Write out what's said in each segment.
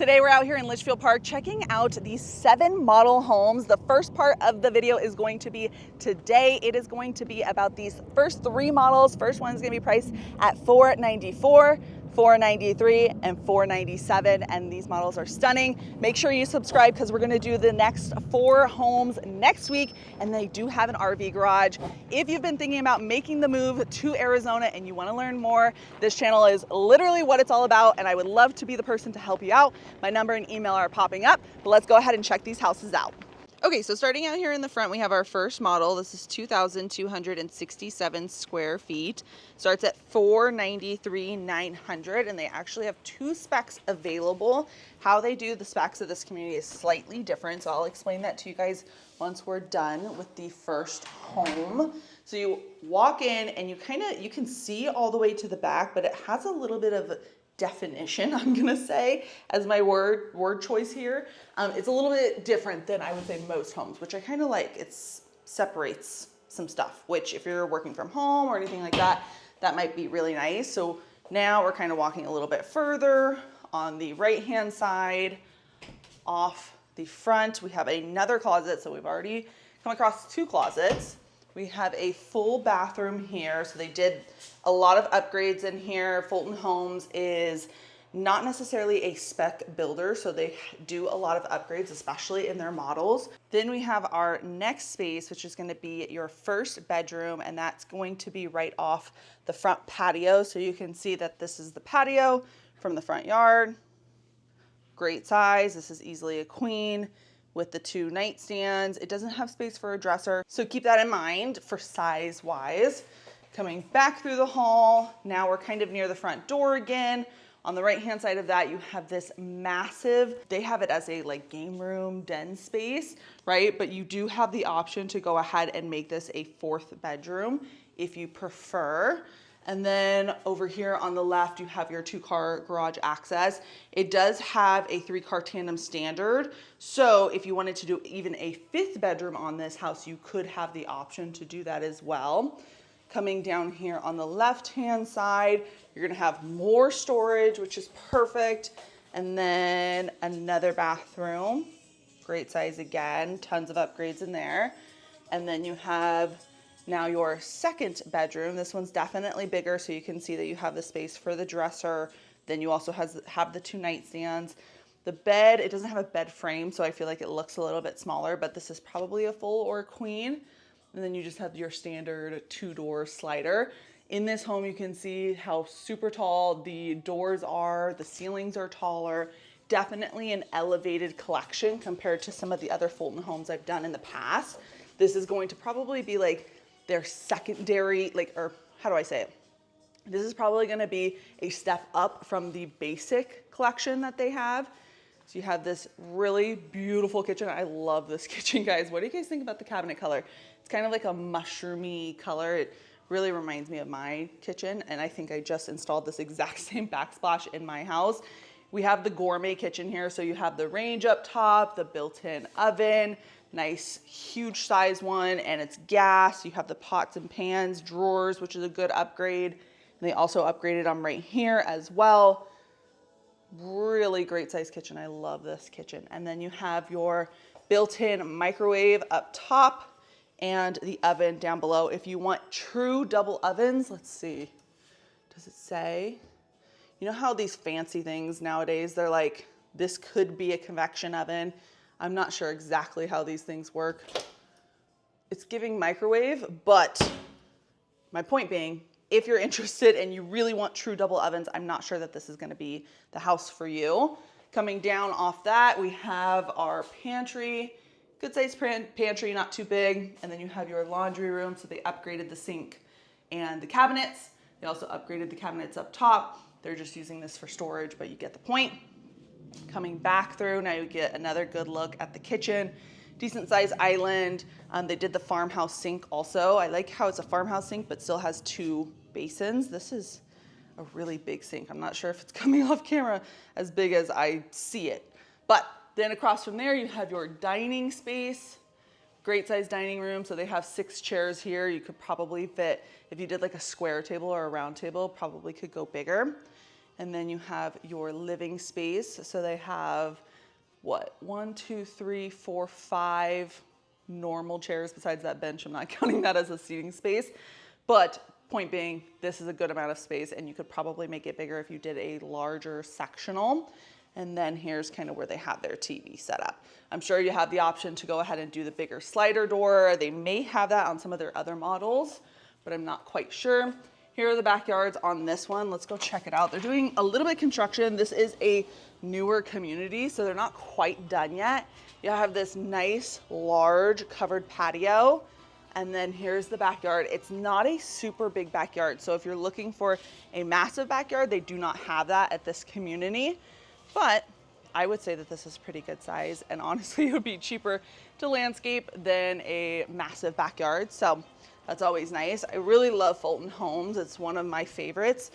Today we're out here in Litchfield Park checking out these 7 model homes. The first part of the video is going to be today. It is going to be about these first 3 models. First one is going to be priced at $494, $493, and $497, and these models are stunning. Make sure you subscribe because we're going to do the next 4 homes next week, and they do have an RV garage. If you've been thinking about making the move to Arizona and you want to learn more, this channel is literally what it's all about, and I would love to be the person to help you out. My number and email are popping up, but let's go ahead and check these houses out. Okay, so starting out here in the front, we have our first model. This is 2,267 square feet. Starts at $493,900, and they actually have 2 specs available. How they do the specs of this community is slightly different, so I'll explain that to you guys once we're done with the first home. So you walk in and you can see all the way to the back, but it has a little bit of definition, I'm gonna say, as my word choice here. It's a little bit different than I would say most homes, which I kind of like. It separates some stuff, which if you're working from home or anything like that, that might be really nice. So now we're kind of walking a little bit further on the right-hand side. Off the front, we have another closet. So we've already come across 2 closets. We have a full bathroom here. So they did a lot of upgrades in here. Fulton Homes is not necessarily a spec builder, so they do a lot of upgrades, especially in their models. Then we have our next space, which is going to be your first bedroom, and that's going to be right off the front patio. So you can see that this is the patio from the front yard. Great size. This is easily a queen with the 2 nightstands. It doesn't have space for a dresser, so keep that in mind for size wise. Coming back through the hall, now we're kind of near the front door again. On the right hand side of that, you have this massive, they have it as a like game room den space, right? But you do have the option to go ahead and make this a 4th bedroom if you prefer. And then over here on the left, you have your 2-car garage access. It does have a 3-car tandem standard. So if you wanted to do even a 5th bedroom on this house, you could have the option to do that as well. Coming down here on the left-hand side, you're gonna have more storage, which is perfect. And then another bathroom, great size again, tons of upgrades in there. And then you have now your 2nd bedroom. This one's definitely bigger, so you can see that you have the space for the dresser. Then you also have the 2 nightstands. The bed, it doesn't have a bed frame, so I feel like it looks a little bit smaller, but this is probably a full or a queen. And then you just have your standard 2-door slider. In this home, you can see how super tall the doors are. The ceilings are taller. Definitely an elevated collection compared to some of the other Fulton homes I've done in the past. This is going to probably be like their secondary, or how do I say it? This is probably gonna be a step up from the basic collection that they have. So you have this really beautiful kitchen. I love this kitchen, guys. What do you guys think about the cabinet color? It's kind of like a mushroomy color. It really reminds me of my kitchen, and I think I just installed this exact same backsplash in my house. We have the gourmet kitchen here, so you have the range up top, the built-in oven, nice huge size one, and it's gas. You have the pots and pans, drawers, which is a good upgrade. And they also upgraded them right here as well. Really great size kitchen. I love this kitchen. And then you have your built-in microwave up top and the oven down below. If you want true double ovens, let's see, does it say? You know how these fancy things nowadays, they're like, this could be a convection oven. I'm not sure exactly how these things work. It's giving microwave, but my point being, if you're interested and you really want true double ovens, I'm not sure that this is gonna be the house for you. Coming down off that, we have our pantry, good sized pantry, not too big. And then you have your laundry room. So they upgraded the sink and the cabinets. They also upgraded the cabinets up top. They're just using this for storage, but you get the point. Coming back through, now you get another good look at the kitchen. Decent sized island. They did the farmhouse sink also. I like how it's a farmhouse sink, but still has 2 basins. This is a really big sink. I'm not sure if it's coming off camera as big as I see it. But then across from there, you have your dining space. Great size dining room. So they have 6 chairs here. You could probably fit, if you did like a square table or a round table, probably could go bigger. And then you have your living space. So they have what, 1, 2, 3, 4, 5 normal chairs besides that bench. I'm not counting that as a seating space. But point being, this is a good amount of space, and you could probably make it bigger if you did a larger sectional. And then here's kind of where they have their TV set up. I'm sure you have the option to go ahead and do the bigger slider door. They may have that on some of their other models, but I'm not quite sure. Here are the backyards on this one. Let's go check it out. They're doing a little bit of construction. This is a newer community, so they're not quite done yet. You have this nice, large covered patio. And then here's the backyard. It's not a super big backyard. So if you're looking for a massive backyard, they do not have that at this community. But I would say that this is pretty good size. And honestly, it would be cheaper to landscape than a massive backyard. So that's always nice. I really love Fulton Homes. It's one of my favorites.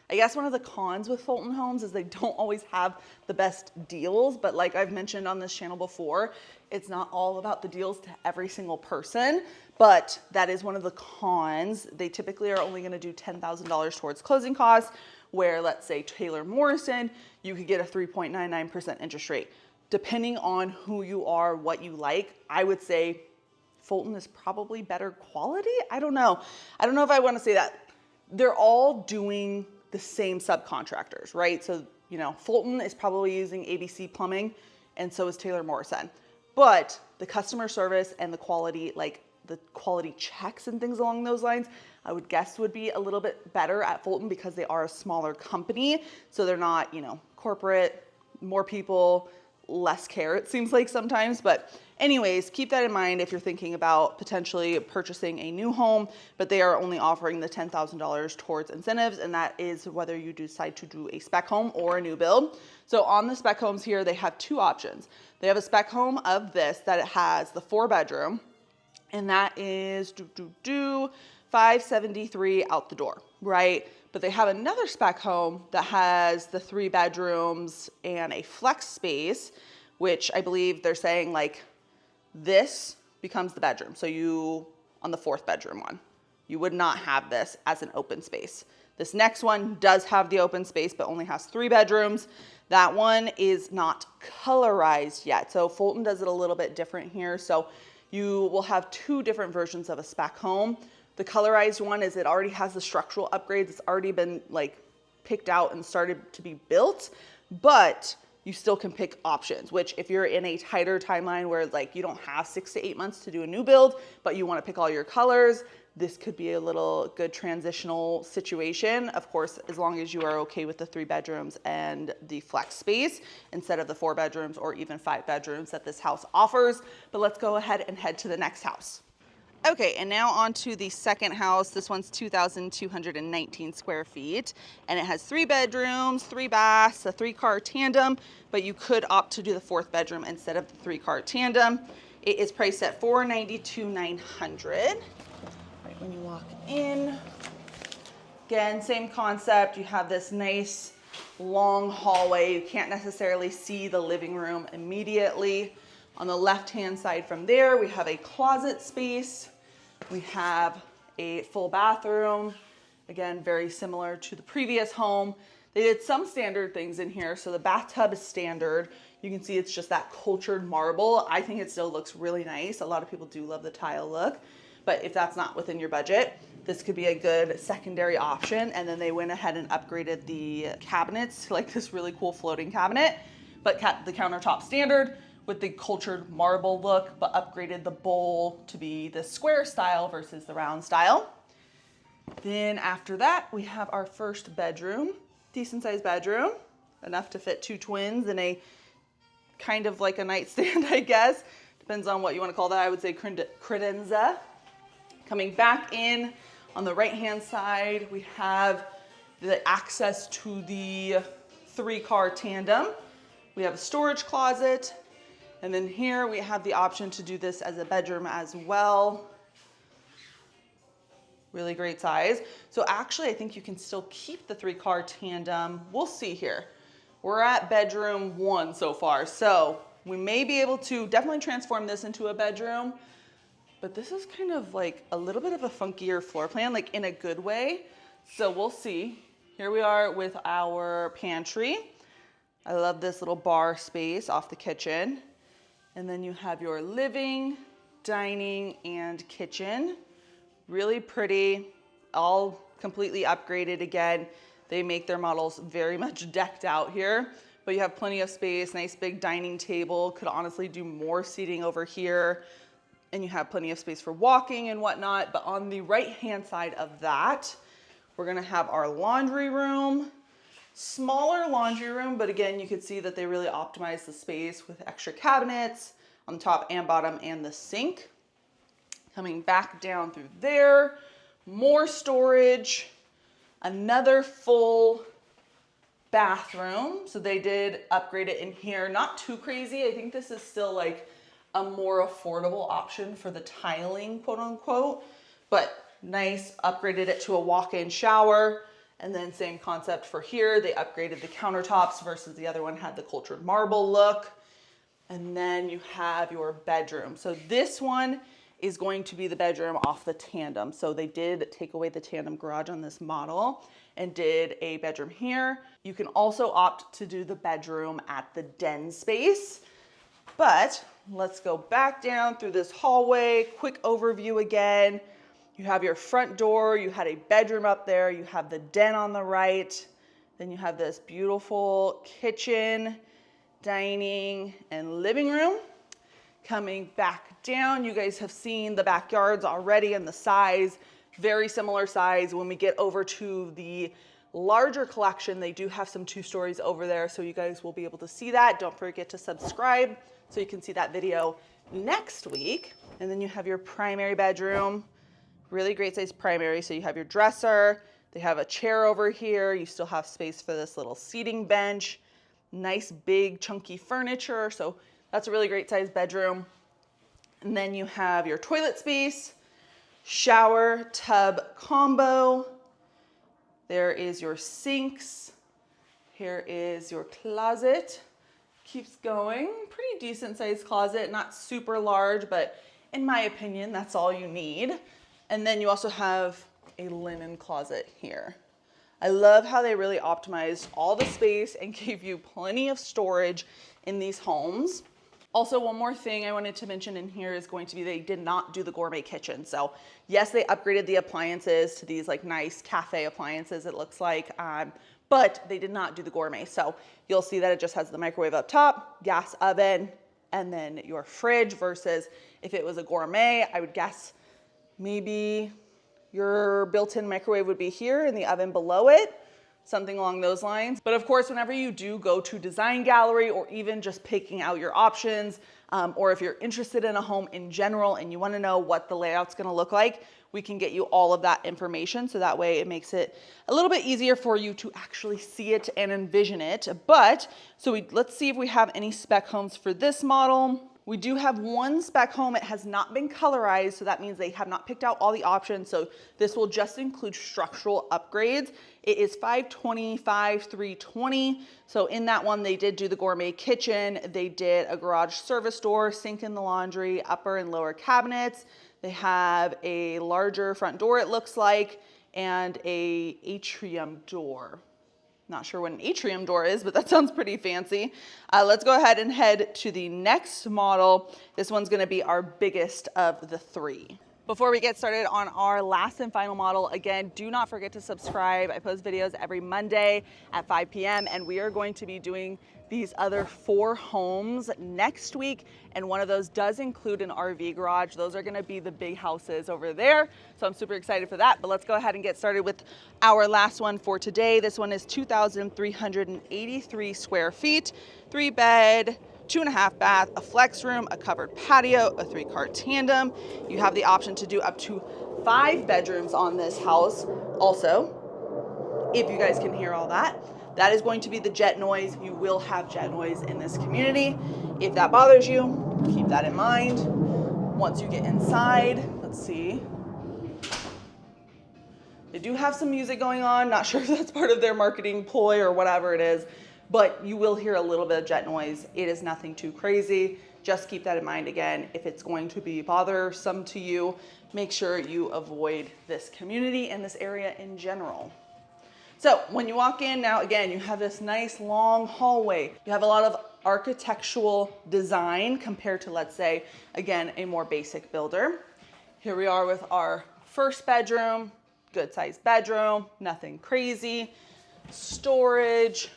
I guess one of the cons with Fulton Homes is they don't always have the best deals, but like I've mentioned on this channel before, it's not all about the deals to every single person, but that is one of the cons. They typically are only gonna do $10,000 towards closing costs, where let's say Taylor Morrison, you could get a 3.99% interest rate. Depending on who you are, what you like, I would say Fulton is probably better quality. I don't know if I wanna say that. They're all doing the same subcontractors, right? So, you know, Fulton is probably using ABC Plumbing, and so is Taylor Morrison. But the customer service and the quality, like the quality checks and things along those lines, I would guess would be a little bit better at Fulton because they are a smaller company. So they're not, you know, corporate, more people, less care, it seems like sometimes. But anyways, keep that in mind if you're thinking about potentially purchasing a new home, but they are only offering the $10,000 towards incentives, and that is whether you decide to do a spec home or a new build. So on the spec homes here, they have two options. They have a spec home of this that it has the 4-bedroom, and that is $573 out the door, right? But they have another spec home that has the 3 bedrooms and a flex space, which I believe they're saying like this becomes the bedroom. So you, on the 4th bedroom one, you would not have this as an open space. This next one does have the open space, but only has 3 bedrooms. That one is not colorized yet. So Fulton does it a little bit different here. So you will have 2 different versions of a spec home. The colorized one is it already has the structural upgrades. It's already been like picked out and started to be built, but you still can pick options, which if you're in a tighter timeline where like you don't have 6 to 8 months to do a new build, but you want to pick all your colors, this could be a little good transitional situation. Of course, as long as you are okay with the 3 bedrooms and the flex space instead of the 4 bedrooms or even 5 bedrooms that this house offers. But let's go ahead and head to the next house. Okay, and now on to the second house. This one's 2,219 square feet, and it has 3 bedrooms, 3 baths, a 3-car tandem, but you could opt to do the 4th bedroom instead of the 3-car tandem. It is priced at $492,900. Right when you walk in. Again, same concept. You have this nice long hallway. You can't necessarily see the living room immediately. On the left-hand side from there, we have a closet space. We have a full bathroom. Again, very similar to the previous home. They did some standard things in here. So the bathtub is standard. You can see it's just that cultured marble. I think it still looks really nice. A lot of people do love the tile look, but if that's not within your budget, this could be a good secondary option. And then they went ahead and upgraded the cabinets to like this really cool floating cabinet, but kept the countertop standard with the cultured marble look, but upgraded the bowl to be the square style versus the round style. Then after that, we have our first bedroom, decent sized bedroom, enough to fit 2 twins in a kind of like a nightstand, I guess. Depends on what you want to call that. I would say credenza. Coming back in on the right-hand side, we have the access to the 3-car tandem. We have a storage closet. And then here we have the option to do this as a bedroom as well. Really great size. So actually, I think you can still keep the 3-car tandem. We'll see here. We're at bedroom 1 so far. So we may be able to definitely transform this into a bedroom, but this is kind of like a little bit of a funkier floor plan, like in a good way. So we'll see. here we are with our pantry. I love this little bar space off the kitchen. And then you have your living, dining, and kitchen. Really pretty, all completely upgraded again. They make their models very much decked out here, but you have plenty of space, nice big dining table. Could honestly do more seating over here. And you have plenty of space for walking and whatnot. But on the right-hand side of that, we're gonna have our laundry room. Smaller laundry room, but again, you can see that they really optimize the space with extra cabinets on the top and bottom and the sink. Coming back down through there, more storage, another full bathroom. So they did upgrade it in here, not too crazy. I think this is still like a more affordable option for the tiling, quote unquote, but nice, upgraded it to a walk-in shower. And then same concept for here. They upgraded the countertops versus the other one had the cultured marble look. And then you have your bedroom. So this one is going to be the bedroom off the tandem. So they did take away the tandem garage on this model and did a bedroom here. You can also opt to do the bedroom at the den space. But let's go back down through this hallway, quick overview again. You have your front door, you had a bedroom up there, you have the den on the right, then you have this beautiful kitchen, dining, and living room. Coming back down, you guys have seen the backyards already and the size, very similar size. When we get over to the larger collection, they do have some 2 stories over there, so you guys will be able to see that. Don't forget to subscribe so you can see that video next week. And then you have your primary bedroom. Really great size primary. So you have your dresser, they have a chair over here. You still have space for this little seating bench, nice big chunky furniture. So that's a really great size bedroom. And then you have your toilet space, shower, tub combo. There is your sinks. Here is your closet. Keeps going, pretty decent sized closet, not super large, but in my opinion, that's all you need. And then you also have a linen closet here. I love how they really optimized all the space and gave you plenty of storage in these homes. Also, one more thing I wanted to mention in here is going to be they did not do the gourmet kitchen. So yes, they upgraded the appliances to these like nice cafe appliances, it looks like, but they did not do the gourmet. So you'll see that it just has the microwave up top, gas oven, and then your fridge versus if it was a gourmet, I would guess maybe your built-in microwave would be here and the oven below it, something along those lines. But of course, whenever you do go to design gallery or even just picking out your options, or if you're interested in a home in general and you want to know what the layout's going to look like, we can get you all of that information. So that way it makes it a little bit easier for you to actually see it and envision it. But let's see if we have any spec homes for this model. We do have one spec home. It has not been colorized, so that means they have not picked out all the options. So this will just include structural upgrades. It is 525-320. So in that one, they did do the gourmet kitchen. They did a garage service door, sink in the laundry, upper and lower cabinets. They have a larger front door, it looks like, and a atrium door. Not sure what an atrium door is, but that sounds pretty fancy. Let's go ahead and head to the next model. This one's gonna be our biggest of the 3. Before we get started on our last and final model, again, do not forget to subscribe. I post videos every Monday at 5 p.m. and we are going to be doing these other 4 homes next week, and one of those does include an RV garage. Those are gonna be the big houses over there, so I'm super excited for that. But let's go ahead and get started with our last one for today. This one is 2,383 square feet, 3-bed, 2.5 bath, a flex room, a covered patio, a 3-car tandem. You have the option to do up to 5 bedrooms on this house. Also, if you guys can hear all that, that is going to be the jet noise. You will have jet noise in this community. If that bothers you, keep that in mind. Once you get inside, let's see. They do have some music going on. Not sure if that's part of their marketing ploy or whatever it is, but you will hear a little bit of jet noise. It is nothing too crazy. Just keep that in mind. Again, if it's going to be bothersome to you, make sure you avoid this community and this area in general. So when you walk in now, again, you have this nice long hallway. You have a lot of architectural design compared to, let's say, again, a more basic builder. Here we are with our first bedroom, good sized bedroom, nothing crazy. Storage,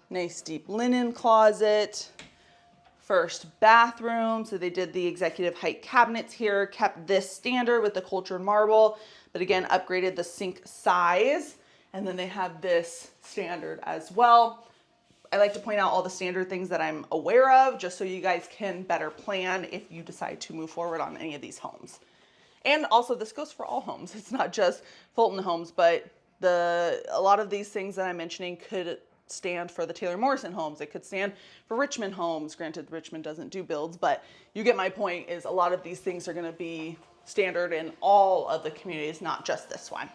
nice deep linen closet. First bathroom, so they did the executive height cabinets here, kept this standard with the cultured marble, but again, upgraded the sink size. And then they have this standard as well. I like to point out all the standard things that I'm aware of, just so you guys can better plan if you decide to move forward on any of these homes. And also this goes for all homes. It's not just Fulton Homes, but a lot of these things that I'm mentioning could stand for the Taylor Morrison homes. It could stand for Richmond homes. Granted, Richmond doesn't do builds, but you get my point, is a lot of these things are gonna be standard in all of the communities, not just this one.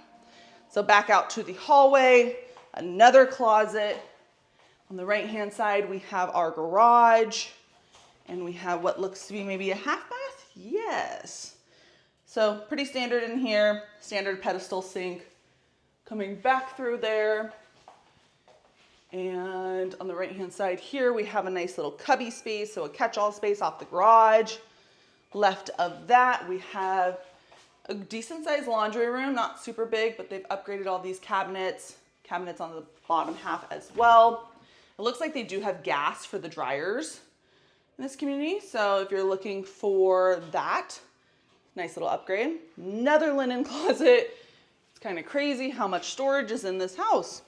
So back out to the hallway, another closet. On the right-hand side, we have our garage, and we have what looks to be maybe a half bath. Yes. So pretty standard in here, standard pedestal sink. Coming back through there. And on the right-hand side here, we have a nice little cubby space, so a catch-all space off the garage. Left of that, we have a decent sized laundry room, not super big, but they've upgraded all these cabinets on the bottom half as well. It looks like they do have gas for the dryers in this community. So if you're looking for that, nice little upgrade. Another linen closet. It's kind of crazy how much storage is in this house.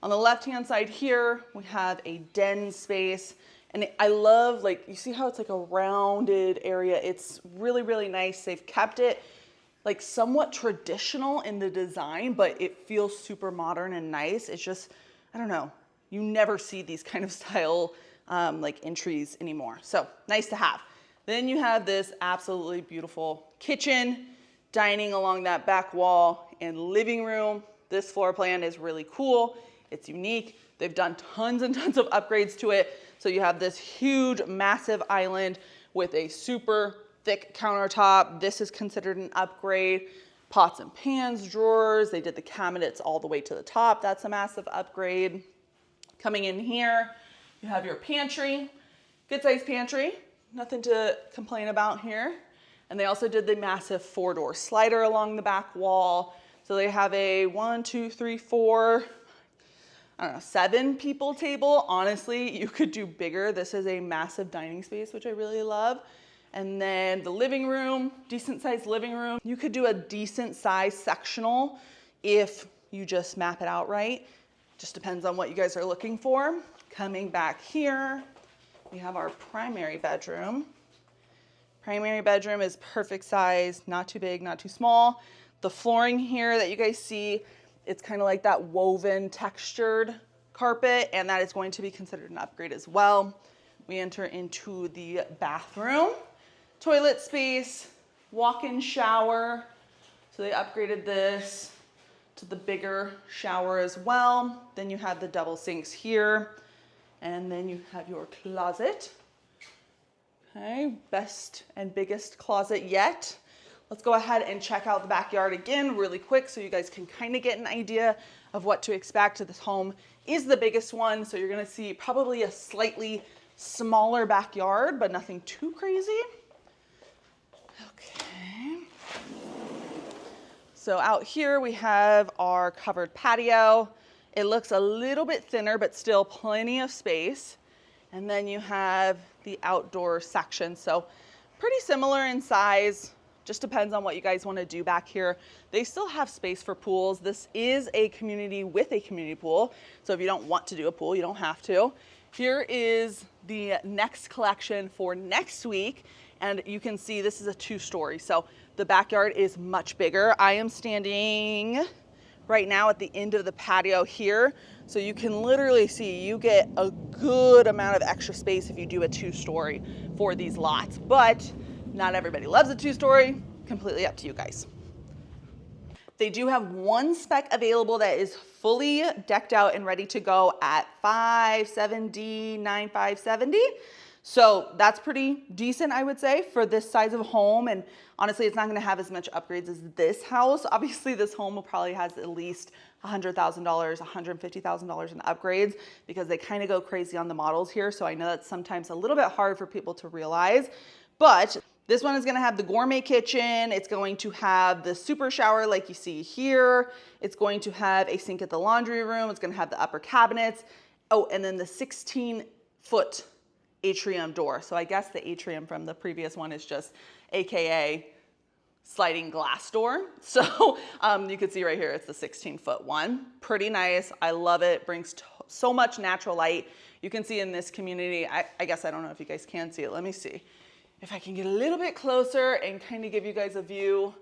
On the left-hand side here, we have a den space. And I love, like, you see how it's like a rounded area. It's really, really nice. They've kept it like somewhat traditional in the design, but it feels super modern and nice. It's just, I don't know, you never see these kind of style like entries anymore. So nice to have. Then you have this absolutely beautiful kitchen, dining along that back wall, and living room. This floor plan is really cool. It's unique. They've done tons and tons of upgrades to it. So you have this huge, massive island with a super thick countertop. This is considered an upgrade. Pots and pans, drawers. They did the cabinets all the way to the top. That's a massive upgrade. Coming in here, you have your pantry. Good sized pantry. Nothing to complain about here. And they also did the massive 4-door slider along the back wall. So they have a 1, 2, 3, 4, I don't know, 7 people table. Honestly, you could do bigger. This is a massive dining space, which I really love. And then the living room, decent sized living room. You could do a decent size sectional if you just map it out right. Just depends on what you guys are looking for. Coming back here, we have our primary bedroom. Primary bedroom is perfect size, not too big, not too small. The flooring here that you guys see, it's kind of like that woven textured carpet, and that is going to be considered an upgrade as well. We enter into the bathroom. Toilet space, walk-in shower. So they upgraded this to the bigger shower as well. Then you have the double sinks here. And then you have your closet. Okay, best and biggest closet yet. Let's go ahead and check out the backyard again really quick so you guys can kind of get an idea of what to expect. This home is the biggest one, so you're gonna see probably a slightly smaller backyard, but nothing too crazy. Okay. So out here we have our covered patio. It looks a little bit thinner, but still plenty of space. And then you have the outdoor section. So pretty similar in size, just depends on what you guys want to do back here. They still have space for pools. This is a community with a community pool. So if you don't want to do a pool, you don't have to. Here is the next collection for next week. And you can see this is a 2-story. So the backyard is much bigger. I am standing right now at the end of the patio here. So you can literally see you get a good amount of extra space if you do a 2-story for these lots. But not everybody loves a 2-story, completely up to you guys. They do have one spec available that is fully decked out and ready to go at $570, $9,570. So that's pretty decent, I would say, for this size of home. And honestly, it's not going to have as much upgrades as this house. Obviously, this home will probably has at least $100,000, $150,000 in upgrades because they kind of go crazy on the models here. So I know that's sometimes a little bit hard for people to realize, but this one is going to have the gourmet kitchen. It's going to have the super shower like you see here. It's going to have a sink at the laundry room. It's going to have the upper cabinets. Oh, and then the 16-foot atrium door. So I guess the atrium from the previous one is just AKA sliding glass door. So you can see right here, it's the 16-foot one. Pretty nice. I love it. Brings so much natural light. You can see in this community, I guess I don't know if you guys can see it. Let me see if I can get a little bit closer and kind of give you guys a view.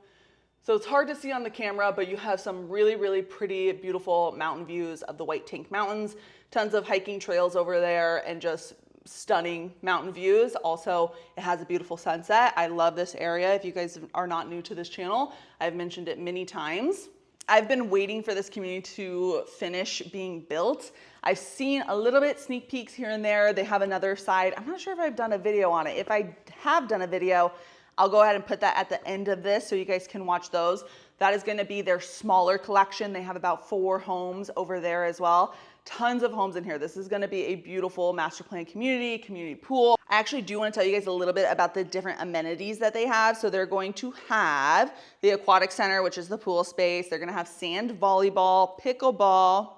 So it's hard to see on the camera, but you have some really, really pretty, beautiful mountain views of the White Tank Mountains. Tons of hiking trails over there and just stunning mountain views. Also, it has a beautiful sunset. I love this area. If you guys are not new to this channel, I've mentioned it many times. I've been waiting for this community to finish being built. I've seen a little bit sneak peeks here and there. They have another side. I'm not sure if I've done a video on it. If I have done a video, I'll go ahead and put that at the end of this so you guys can watch those. That is going to be their smaller collection. They have about 4 homes over there as well. Tons of homes in here. This is going to be a beautiful master plan community pool. I actually do want to tell you guys a little bit about the different amenities that they have. So they're going to have the aquatic center, which is the pool space. They're going to have sand volleyball, pickleball,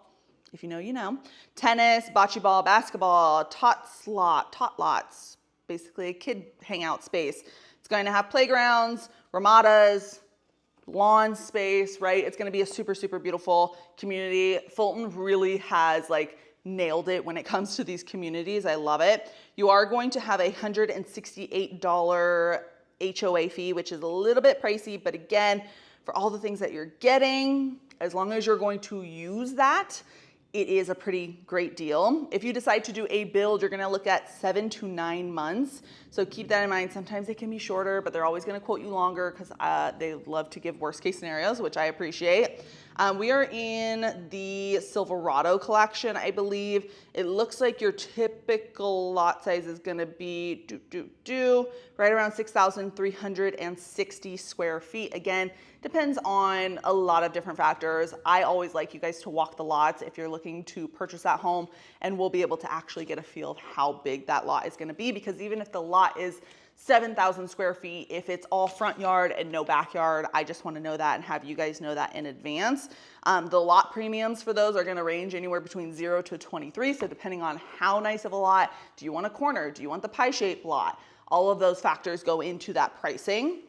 if you know, you know, tennis, bocce ball, basketball, tot lots, basically a kid hangout space. It's going to have playgrounds, ramadas, lawn space, right? It's going to be a super, super beautiful community. Fulton really has like nailed it when it comes to these communities. I love it. You are going to have a $168 HOA fee, which is a little bit pricey, but again, for all the things that you're getting, as long as you're going to use that, it is a pretty great deal. If you decide to do a build, you're gonna look at 7 to 9 months. So keep that in mind. Sometimes they can be shorter, but they're always gonna quote you longer because they love to give worst case scenarios, which I appreciate. We are in the Silverado collection, I believe. It looks like your typical lot size is gonna be right around 6,360 square feet. Again, depends on a lot of different factors. I always like you guys to walk the lots if you're looking to purchase that home, and we'll be able to actually get a feel of how big that lot is gonna be, because even if the lot is 7,000 square feet, if it's all front yard and no backyard, I just want to know that and have you guys know that in advance. The lot premiums for those are going to range anywhere between 0 to 23. So depending on how nice of a lot, do you want a corner? Do you want the pie-shaped lot? All of those factors go into that pricing.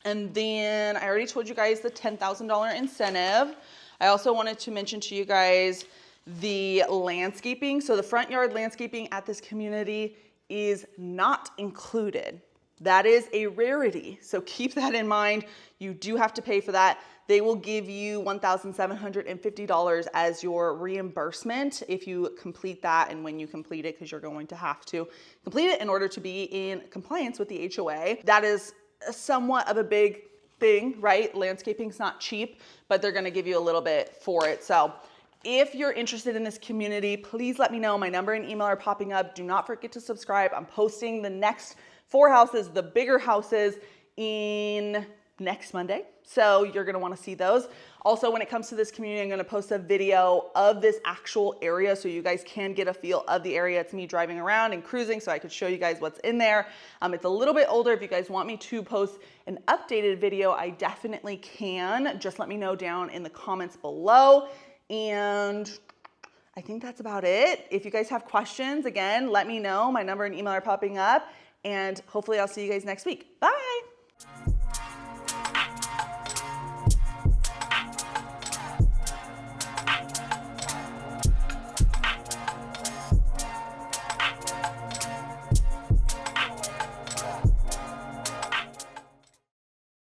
And then I already told you guys the $10,000 incentive. I also wanted to mention to you guys the landscaping. So the front yard landscaping at this community is not included. That is a rarity. So keep that in mind. You do have to pay for that. They will give you $1,750 as your reimbursement if you complete that, and when you complete it, because you're going to have to complete it in order to be in compliance with the HOA. That is somewhat of a big thing, right? Landscaping's not cheap, but they're going to give you a little bit for it. So if you're interested in this community, please let me know. My number and email are popping up. Do not forget to subscribe. I'm posting the next 4 houses, the bigger houses, in next Monday. So you're gonna wanna see those. Also, when it comes to this community, I'm gonna post a video of this actual area so you guys can get a feel of the area. It's me driving around and cruising so I could show you guys what's in there. It's a little bit older. If you guys want me to post an updated video, I definitely can. Just let me know down in the comments below. And I think that's about it. If you guys have questions, again, let me know. My number and email are popping up, and hopefully I'll see you guys next week. Bye.